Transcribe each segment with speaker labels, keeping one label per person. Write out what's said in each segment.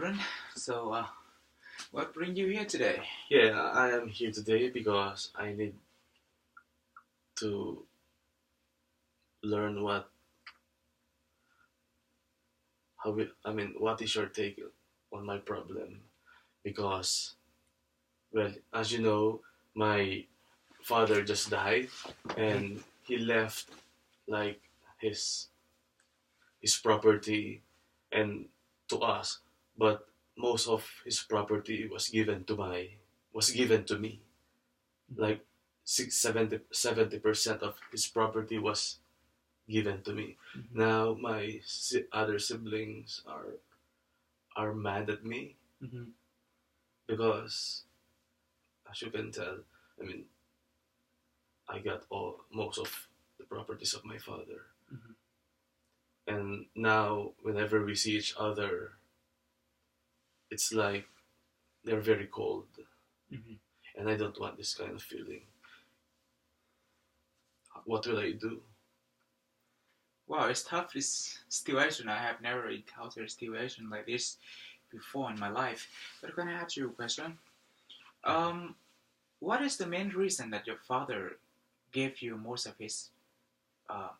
Speaker 1: Aaron. So, what bring you here today?
Speaker 2: Yeah, I am here today because I need to learn what is your take on my problem? Because, well, as you know, my father just died and he left like his his property and to us, but most of his property was given to me. Like 70% of his property was given to me.
Speaker 1: Mm-hmm.
Speaker 2: Now my other siblings are mad at me
Speaker 1: Mm-hmm.
Speaker 2: because, as you can tell, I mean, I got most of the properties of my father,
Speaker 1: Mm-hmm.
Speaker 2: and now whenever we see each other, it's like they're very cold,
Speaker 1: Mm-hmm.
Speaker 2: and I don't want this kind of feeling. What will I do?
Speaker 1: Wow, it's tough. This situation. I have never encountered a situation like this before in my life. But can I ask you a question? Um, what is the main reason that your father gave you most of his uh,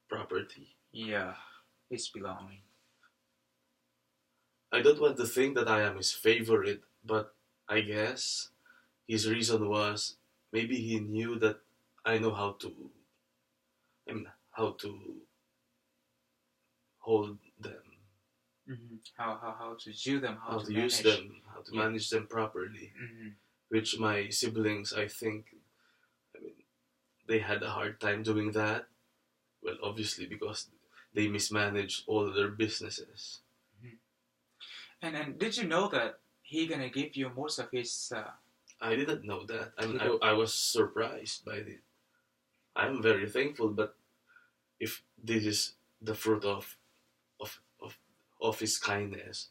Speaker 2: Property.
Speaker 1: yeah, his belonging?
Speaker 2: I don't want to think that I am his favorite, but I guess his reason was maybe he knew that I know how to hold them,
Speaker 1: Mm-hmm. How to do them? How
Speaker 2: how
Speaker 1: to
Speaker 2: to use
Speaker 1: manage?
Speaker 2: them, how to
Speaker 1: Yeah.
Speaker 2: manage them properly.
Speaker 1: Mm-hmm.
Speaker 2: Which my siblings, I mean, they had a hard time doing that. Well, obviously because they mismanaged all their businesses.
Speaker 1: Mm-hmm. And did you know that he gonna give you most of his?
Speaker 2: I didn't know that. I mean,
Speaker 1: Little.
Speaker 2: I was surprised by it. I'm very thankful, but if this is the fruit of, of, of his kindness,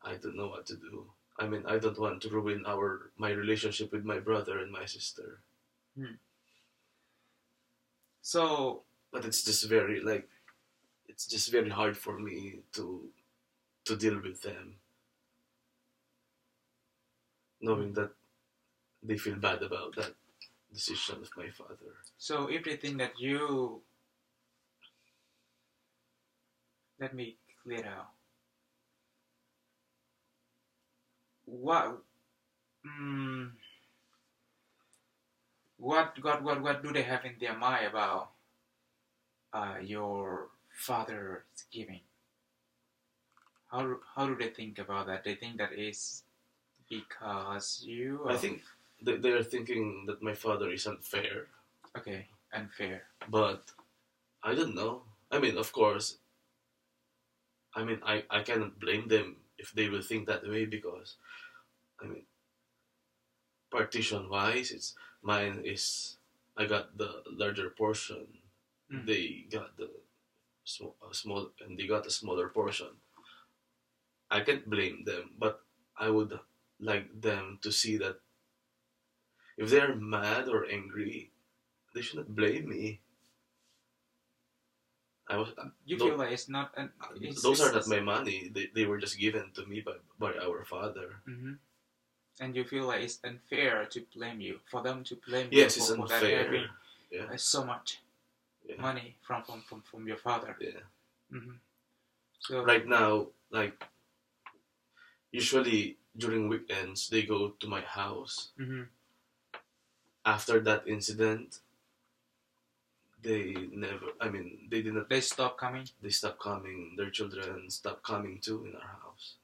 Speaker 2: I don't know what to do. I mean, I don't want to ruin my relationship with my brother and my sister.
Speaker 1: Hmm. So
Speaker 2: But it's just very hard for me to deal with them, knowing that they feel bad about that decision of my father.
Speaker 1: so everything that you let me clear out. What mm, what do they have in their mind about your father's giving? How do they think about that? They think that is because you
Speaker 2: I think they're thinking that my father is unfair,
Speaker 1: okay, unfair.
Speaker 2: but I don't know. I mean, of course, I cannot blame them if they will think that way because, I mean, partition wise, it's mine is I got the larger portion.
Speaker 1: Mm.
Speaker 2: They got the small, and they got a smaller portion. I can't blame them, but I would like them to see that if they're mad or angry, they shouldn't blame me. I was
Speaker 1: You
Speaker 2: tho-
Speaker 1: feel like it's not an
Speaker 2: those are not my money. They were just given to me by our father.
Speaker 1: Mm-hmm. And you feel like it's unfair to blame you for them to blame
Speaker 2: Yes,
Speaker 1: you
Speaker 2: it's
Speaker 1: for that
Speaker 2: unfair.
Speaker 1: having
Speaker 2: Yeah,
Speaker 1: so much
Speaker 2: yeah,
Speaker 1: money from your father.
Speaker 2: yeah.
Speaker 1: Mm-hmm. So
Speaker 2: Right now, like usually during weekends, they go to my house.
Speaker 1: mm-hmm.
Speaker 2: After that incident, they never. I mean, they didn't.
Speaker 1: They stop coming.
Speaker 2: They stopped coming. Their children stopped coming too in our house.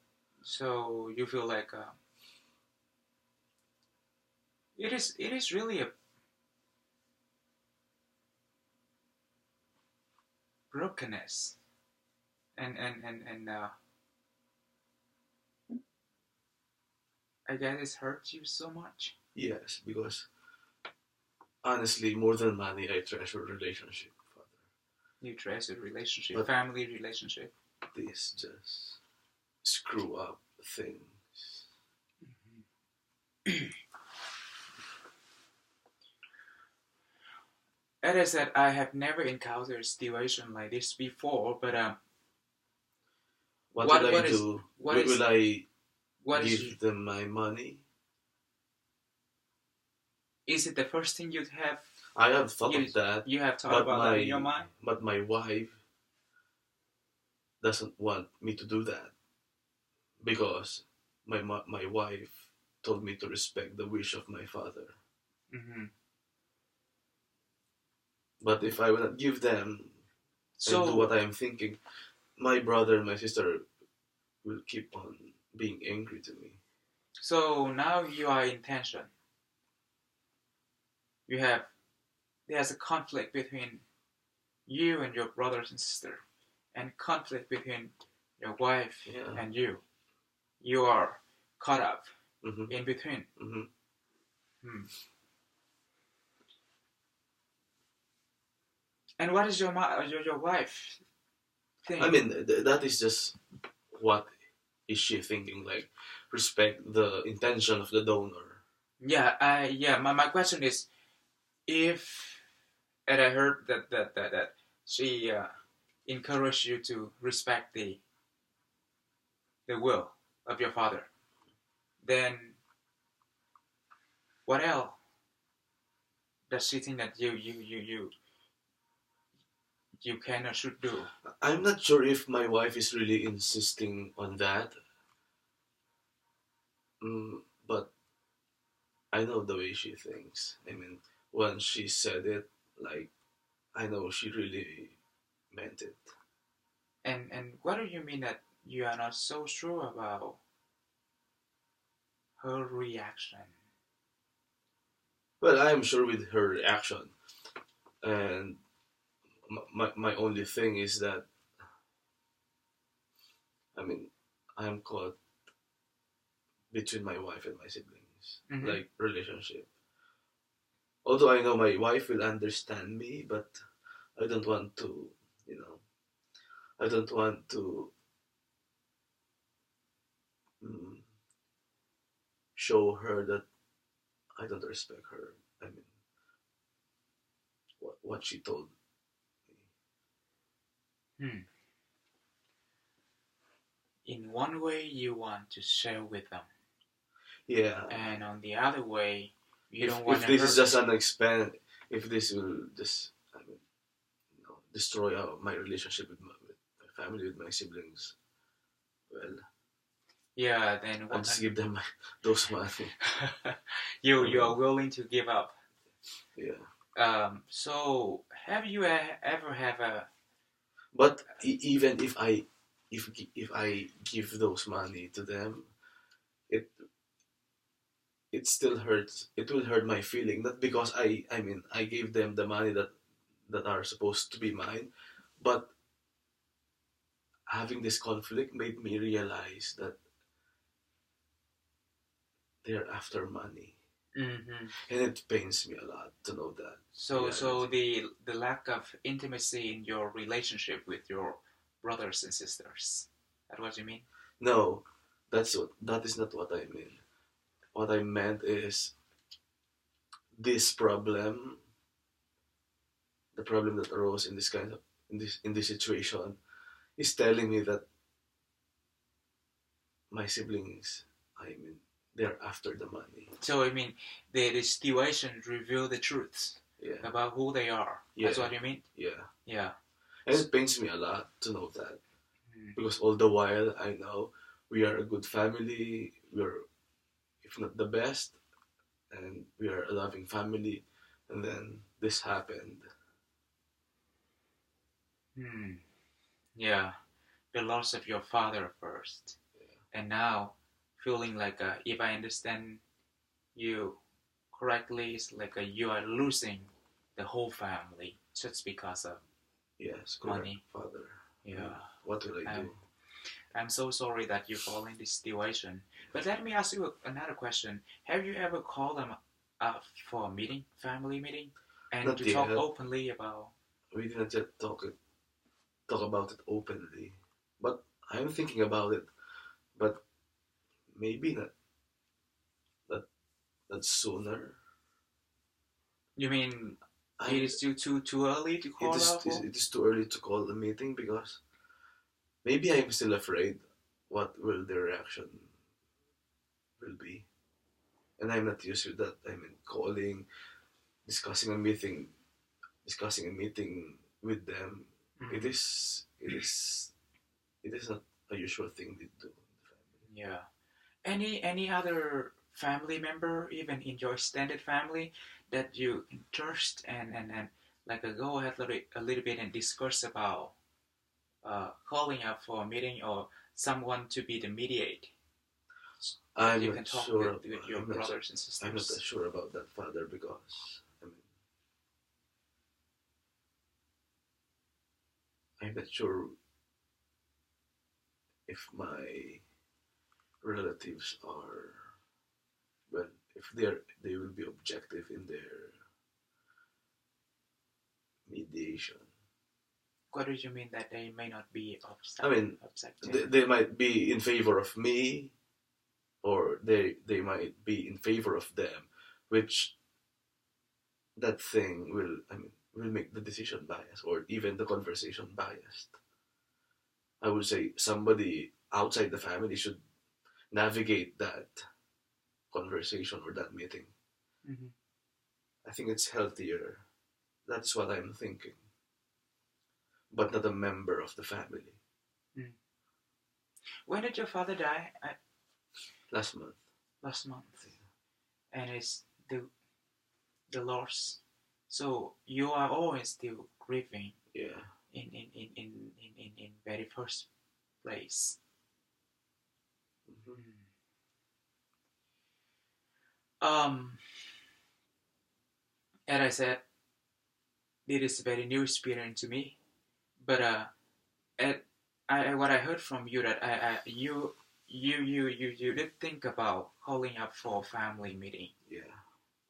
Speaker 1: So you feel like it is really a brokenness and I guess it hurts you so much.
Speaker 2: Yes, because honestly, more than money, I treasure relationship, Father.
Speaker 1: You treasure relationship,
Speaker 2: But
Speaker 1: family relationship.
Speaker 2: this just screw up things.
Speaker 1: As I said, I have never encountered a situation like this before, but
Speaker 2: What will I
Speaker 1: what is
Speaker 2: do?
Speaker 1: what
Speaker 2: Will
Speaker 1: is
Speaker 2: I
Speaker 1: what
Speaker 2: give them my money?
Speaker 1: is it the first thing you'd have
Speaker 2: I have thought of that,
Speaker 1: you have thought
Speaker 2: but
Speaker 1: about that in your mind?
Speaker 2: my wife doesn't want me to do that because my wife told me to respect the wish of my father.
Speaker 1: Mm-hmm.
Speaker 2: But if I will not give them and do
Speaker 1: So
Speaker 2: what I am thinking, my brother and my sister will keep on being angry to me.
Speaker 1: so now you are in tension. You have there's a conflict between you and your brothers and sister, and conflict between your wife
Speaker 2: Yeah.
Speaker 1: and you. You are caught up
Speaker 2: Mm-hmm.
Speaker 1: in between.
Speaker 2: Mm-hmm.
Speaker 1: Hmm. And what is your wife think?
Speaker 2: I mean, that is just what is she thinking? Like, respect the intention of the donor.
Speaker 1: Yeah. My question is, if and I heard that she encouraged you to respect the will of your father, then what else does she think that you can or should do?
Speaker 2: I'm not sure if my wife is really insisting on that, but I know the way she thinks. I mean, when she said it, like, I know she really meant it.
Speaker 1: And what do you mean that you are not so sure about her reaction?
Speaker 2: Well, I'm sure with her reaction, and my only thing is that, I mean, I'm caught between my wife and my siblings,
Speaker 1: Mm-hmm.
Speaker 2: like relationship. Although I know my wife will understand me, but I don't want to, you know, I don't want to mm, show her that I don't respect her. I mean, what she told me.
Speaker 1: Hmm. In one way, you want to share with them,
Speaker 2: Yeah.
Speaker 1: and on the other way, you
Speaker 2: If
Speaker 1: don't want
Speaker 2: if
Speaker 1: to
Speaker 2: this
Speaker 1: hurt.
Speaker 2: is just an expand, if this will just, I mean, destroy my relationship with my family, with my siblings, well,
Speaker 1: Yeah, then
Speaker 2: I'll
Speaker 1: what?
Speaker 2: just give them those money.
Speaker 1: You are willing to give up.
Speaker 2: Yeah.
Speaker 1: So have you ever have a?
Speaker 2: But even if I give those money to them, it it still hurts. It will hurt my feeling. Not because I mean I gave them the money that are supposed to be mine, but having this conflict made me realize that they're after money,
Speaker 1: Mm-hmm.
Speaker 2: and it pains me a lot to know that.
Speaker 1: So the lack of intimacy in your relationship with your brothers and sisters. That's what you mean?
Speaker 2: No, that is not what I mean. What I meant is this problem, the problem that arose in this kind of in this situation, is telling me that my siblings, I mean, they're after the money.
Speaker 1: So I mean, the situation reveal the truths about who they are. That's what you mean?
Speaker 2: Yeah.
Speaker 1: Yeah.
Speaker 2: And it pains me a lot to know that. Because all the while I know we are a good family, we're, if not the best, and we are a loving family, and then this happened.
Speaker 1: Yeah. The loss of your father first. And now feeling like if I understand you correctly, it's like you are losing the whole family just because of money.
Speaker 2: Father.
Speaker 1: Yeah.
Speaker 2: What will I do?
Speaker 1: I'm so sorry that you fall in this situation. But let me ask you another question. Have you ever called them up for a meeting, family meeting, and
Speaker 2: Not
Speaker 1: to
Speaker 2: yet.
Speaker 1: talk openly about?
Speaker 2: We didn't yet talk about it openly, but I'm thinking about it. But maybe not sooner.
Speaker 1: You mean it is too early to call out?
Speaker 2: It is too early to call a meeting because maybe I'm still afraid what will their reaction will be. And I'm not used to that. I mean, calling, discussing a meeting, with them.
Speaker 1: Mm.
Speaker 2: It is not a usual thing they do in the family.
Speaker 1: Yeah. Any other family member, even in your extended family, that you interest and like go ahead a little bit and discuss about calling up for a meeting or someone to be the mediate that
Speaker 2: I'm
Speaker 1: you
Speaker 2: not
Speaker 1: can talk
Speaker 2: sure.
Speaker 1: with your brothers and
Speaker 2: I'm not
Speaker 1: sisters.
Speaker 2: sure about that, Father, because I mean, I'm not sure if my relatives are, well, if they will be objective in their mediation.
Speaker 1: What do you mean that they may not be
Speaker 2: I mean,
Speaker 1: objective?
Speaker 2: they might be in favor of me, or they might be in favor of them, which that thing will, I mean, will make the decision biased or even the conversation biased. I would say somebody outside the family should navigate that conversation or that meeting.
Speaker 1: Mm-hmm.
Speaker 2: I think it's healthier. That's what I'm thinking. But not a member of the family.
Speaker 1: Mm. When did your father die?
Speaker 2: Last month.
Speaker 1: Last month, and it's the loss. So you are always still grieving.
Speaker 2: Yeah.
Speaker 1: In very first place.
Speaker 2: Mm-hmm.
Speaker 1: Um, as I said, it is a very new experience to me. But at, what I heard from you that you did think about calling up for a family meeting.
Speaker 2: Yeah.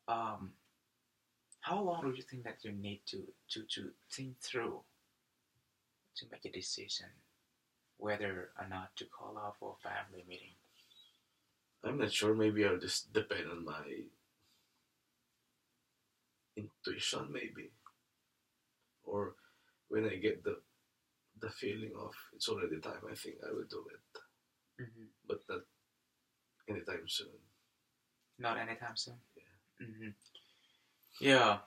Speaker 1: How long do you think that you need to think through to make a decision whether or not to call out for a family meeting?
Speaker 2: I'm not sure. Maybe I'll just depend on my intuition, maybe. Or when I get the feeling of it's already time, I think I will do it.
Speaker 1: Mm-hmm.
Speaker 2: But not anytime soon.
Speaker 1: Not anytime soon.
Speaker 2: Yeah.
Speaker 1: Mm-hmm. Yeah.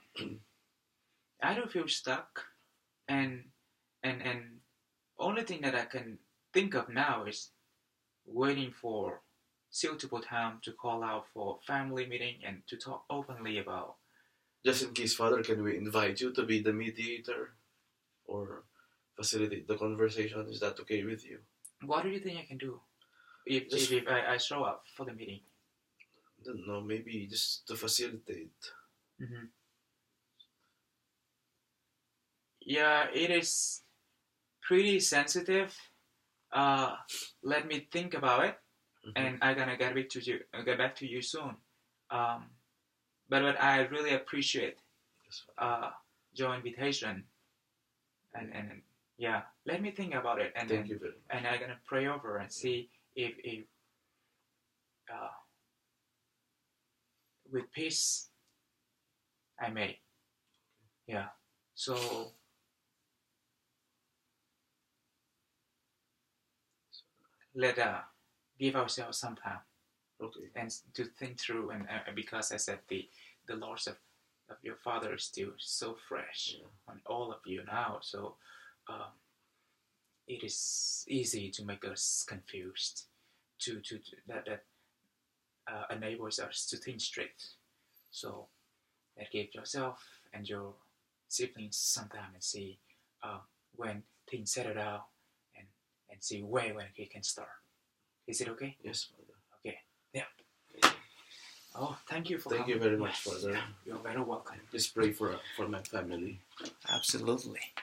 Speaker 1: I don't feel stuck, and only thing that I can think of now is waiting for suitable time to call out for family meeting and to talk openly about.
Speaker 2: Just in case, Father, can we invite you to be the mediator or facilitate the conversation? Is that okay with you?
Speaker 1: What do you think I can do if I show up for the meeting?
Speaker 2: I don't know, maybe just to facilitate.
Speaker 1: Mm-hmm. Yeah, it is pretty sensitive. Let me think about it, and I'm gonna get back to you soon. But I really appreciate your invitation, and yeah, let me think about it, and
Speaker 2: Thank you very much.
Speaker 1: And I'm gonna pray over and see if with peace I may. Yeah. So let give ourselves some time.
Speaker 2: Okay.
Speaker 1: And to think through, and because I said the loss of your father is still so fresh on all of you now, so it is easy to make us confused, to that enables us to think straight. So give yourself and your siblings some time and see when things settle down, and see when we can start. Is it okay?
Speaker 2: Yes, Father.
Speaker 1: Okay. Yeah. Oh, thank you for
Speaker 2: coming. Thank you very much, Father.
Speaker 1: Yeah, you're very welcome.
Speaker 2: Please pray for my family.
Speaker 1: Absolutely.